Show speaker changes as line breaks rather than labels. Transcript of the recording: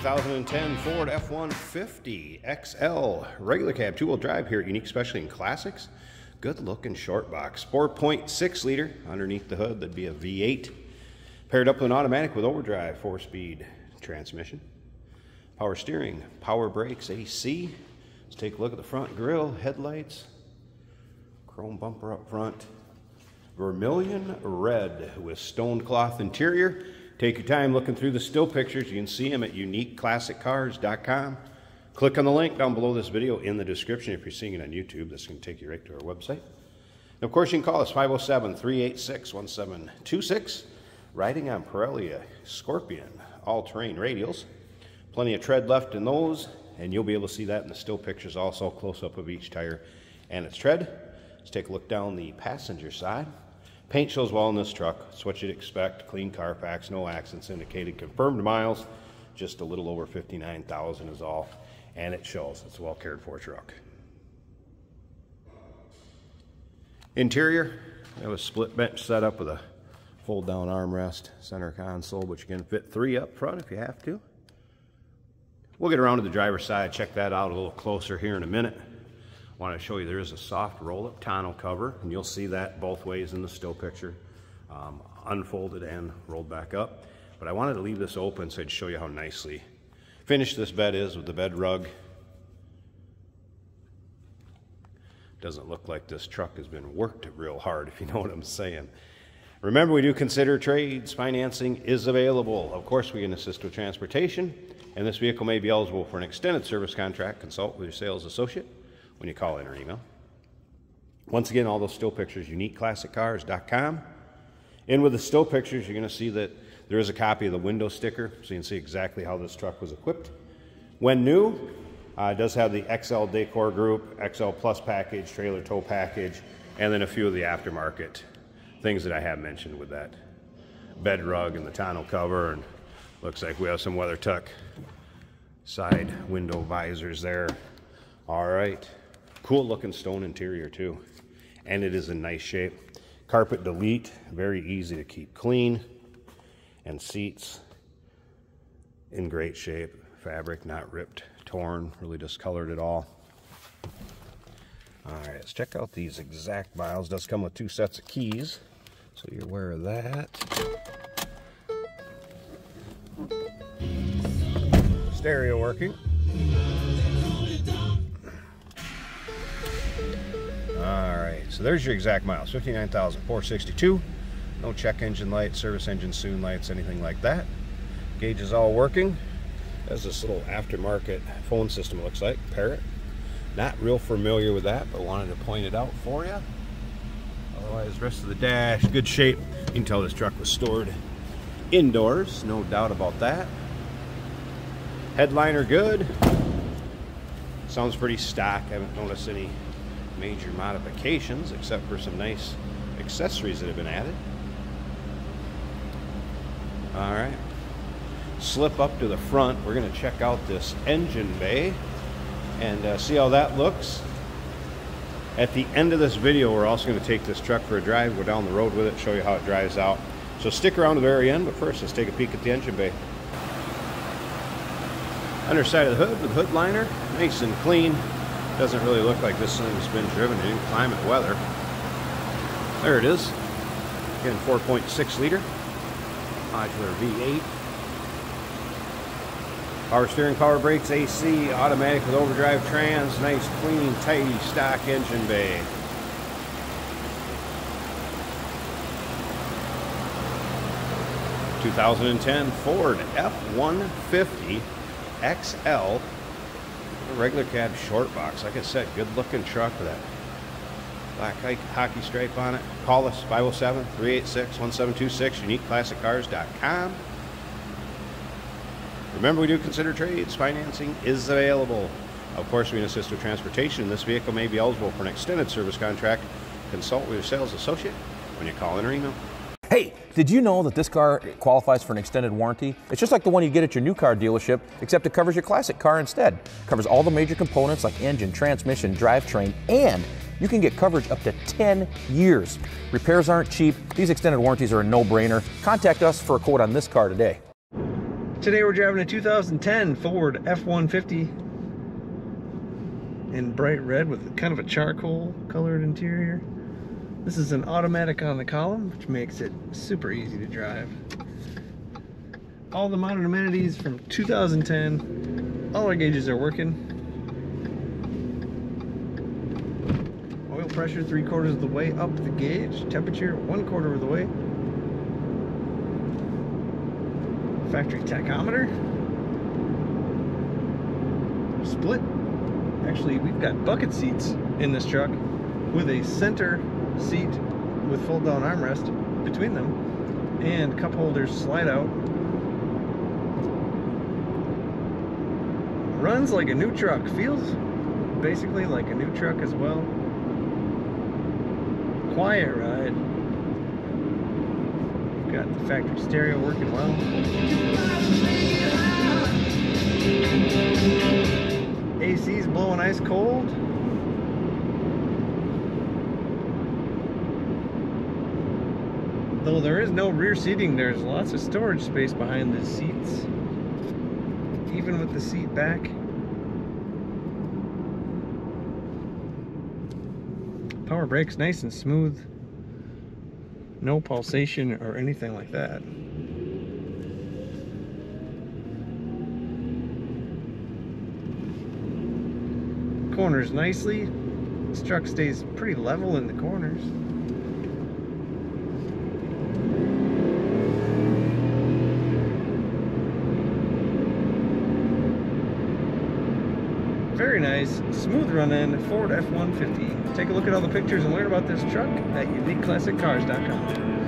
2010 Ford F-150 XL regular cab two-wheel drive here at Unique, especially in classics. Good looking short box, 4.6 liter. Underneath the hood that'd be a V8 paired up with an automatic with overdrive 4-speed transmission, power steering, power brakes, AC. Let's take a look at the front grille, headlights, chrome bumper up front, vermilion red with stoned cloth interior. Take your time looking through the still pictures. You can see them at uniqueclassiccars.com. Click on the link down below this video in the description. If you're seeing it on YouTube, this can take you right to our website. And of course, you can call us 507-386-1726. Riding on Pirelli Scorpion all-terrain radials. Plenty of tread left in those, and you'll be able to see that in the still pictures also, close-up of each tire and its tread. Let's take a look down the passenger side. Paint shows well in this truck. It's what you'd expect. Clean Carfax, no accidents indicated. Confirmed miles, just a little over 59,000 is all. And it shows. It's a well cared for truck. Interior, we have a split bench setup with a fold down armrest, center console, which you can fit 3 up front if you have to. We'll get around to the driver's side, check that out a little closer here in a minute. I want to show you there is a soft roll-up tonneau cover, and you'll see that both ways in the still picture, unfolded and rolled back up. But I wanted to leave this open so I'd show you how nicely finished this bed is with the bed rug. Doesn't look like this truck has been worked real hard, if you know what I'm saying. Remember, we do consider trades. Financing is available. Of course, we can assist with transportation, and this vehicle may be eligible for an extended service contract. Consult with your sales associate when you call in or email. Once again, all those still pictures, uniqueclassiccars.com. In with the still pictures, you're going to see that there is a copy of the window sticker, so you can see exactly how this truck was equipped. When new, it does have the XL Decor Group, XL Plus package, trailer tow package, and then a few of the aftermarket things that I have mentioned with that bed rug and the tonneau cover, and looks like we have some WeatherTech side window visors there. All right. Cool looking stone interior too, and it is in nice shape. Carpet delete, very easy to keep clean, and seats in great shape. Fabric not ripped, torn, really discolored at all. All right, let's check out these exact miles. Does come with 2 sets of keys, so you're aware of that. Stereo working. Alright, so there's your exact miles, 59,462. No check engine light, service engine soon lights, anything like that. Gauge is all working. There's this little aftermarket phone system, it looks like, Parrot. Not real familiar with that, but wanted to point it out for you. Otherwise, the rest of the dash, good shape. You can tell this truck was stored indoors, no doubt about that. Headliner good. Sounds pretty stock. I haven't noticed any major modifications except for some nice accessories that have been added. All right, slip up to the front. We're going to check out this engine bay and see how that looks. At the end of this video, we're also going to take this truck for a drive, go down the road with it, show you how it drives out. So stick around to the very end, but first let's take a peek at the engine bay. Underside of the hood with hood liner, nice and clean. Doesn't really look like this thing's been driven in inclement weather. There it is. Again, 4.6 liter. Modular V8. Power steering, power brakes, AC, automatic with overdrive trans. Nice, clean, tidy, stock engine bay. (2010) Ford F-150 XL. A regular cab short box. Like I said, good looking truck with that black hockey stripe on it. Call us 507-386-1726, uniqueclassiccars.com. Remember, we do consider trades. Financing is available. Of course, we can assist with transportation. This vehicle may be eligible for an extended service contract. Consult with your sales associate when you call in or email.
Hey, did you know that this car qualifies for an extended warranty? It's just like the one you get at your new car dealership, except it covers your classic car instead. It covers all the major components like engine, transmission, drivetrain, and you can get coverage up to 10 years. Repairs aren't cheap. These extended warranties are a no-brainer. Contact us for a quote on this car today.
Today we're driving a 2010 Ford F-150 in bright red with kind of a charcoal colored interior. This is an automatic on the column, which makes it super easy to drive. All the modern amenities from 2010. All our gauges are working. Oil pressure 3/4 of the way up the gauge. Temperature 1/4 of the way. Factory tachometer. Split. Actually, we've got bucket seats in this truck with a center seat with fold down armrest between them, and cup holders slide out. Runs like a new truck. Feels basically like a new truck as well. Quiet ride. We've got the factory stereo working well. AC's blowing ice cold. Though there is no rear seating, there's lots of storage space behind the seats, even with the seat back. Power brakes nice and smooth. No pulsation or anything like that. Corners nicely. This truck stays pretty level in the corners. Very nice, smooth run-in Ford F-150. Take a look at all the pictures and learn about this truck at uniqueclassiccars.com.